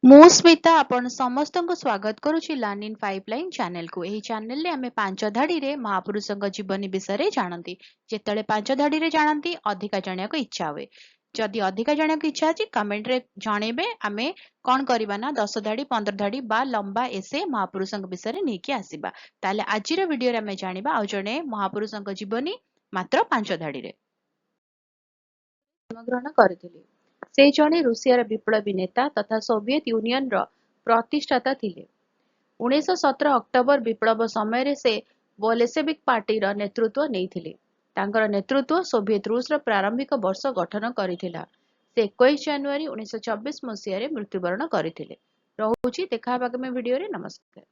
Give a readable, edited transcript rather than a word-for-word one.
ମୁଁ ସ୍ମିତା ଆପଣ ସମସ୍ତଙ୍କୁ ସ୍ୱାଗତ କରୁଛି ଲର୍ନ ଇନ୍ ପାଇପଲାଇନ୍ ଚ୍ୟାନେଲକୁ। ଏହି ଚ୍ୟାନେଲରେ ଆମେ ପାଞ୍ଚ ଧାଡ଼ିରେ ମହାପୁରୁଷଙ୍କ ଜୀବନୀ ବିଷୟରେ ଜାଣନ୍ତି। ଯେତେବେଳେ ପାଞ୍ଚ ଧାଡ଼ିରେ ଜାଣନ୍ତି ଅଧିକା ଜାଣିବାକୁ ଇଚ୍ଛା ହୁଏ। ଯଦି ଅଧିକା ଜାଣିବାକୁ ଇଚ୍ଛା ଅଛି କମେଣ୍ଟରେ ଜଣେଇବେ। ଆମେ କ'ଣ କରିବା ନା 10 ଧାଡ଼ି 15 ଧାଡ଼ି ବା ଲମ୍ବା ଏସେ ମହାପୁରୁଷଙ୍କ ବିଷୟରେ ନେଇକି ଆସିବା। ତାହେଲେ ଆଜିର ଭିଡ଼ିଓରେ ଆମେ ଜାଣିବା ଆଉ ଜଣେ ମହାପୁରୁଷଙ୍କ ଜୀବନୀ ମାତ୍ର 5 ଧାଡ଼ିରେ। ଜନ୍ମଗ୍ରହଣ କରିଥିଲେ। ସେ ଜଣେ ରୁଷିଆର ବିପ୍ଳବୀ ନେତା ତଥା ସୋଭିଏତ ୟୁନିୟନର ପ୍ରତିଷ୍ଠାତା ଥିଲେ। 1917 ଅକ୍ଟୋବର ବିପ୍ଳବ ସମୟରେ ସେ ବୋଲେସେଭିକ୍ ପାର୍ଟିର ନେତୃତ୍ୱ ନେଇଥିଲେ। ତାଙ୍କର ନେତୃତ୍ୱ ସୋଭିଏତ ରୁଷର ପ୍ରାରମ୍ଭିକ ବର୍ଷ ଗଠନ କରିଥିଲା। ସେ 21 ଜାନୁଆରୀ 1924 ମସିହାରେ ମୃତ୍ୟୁବରଣ କରିଥିଲେ। ରହୁଛି, ଦେଖା ହେବା ଆଗାମୀ ଭିଡ଼ିଓରେ। ନମସ୍କାର।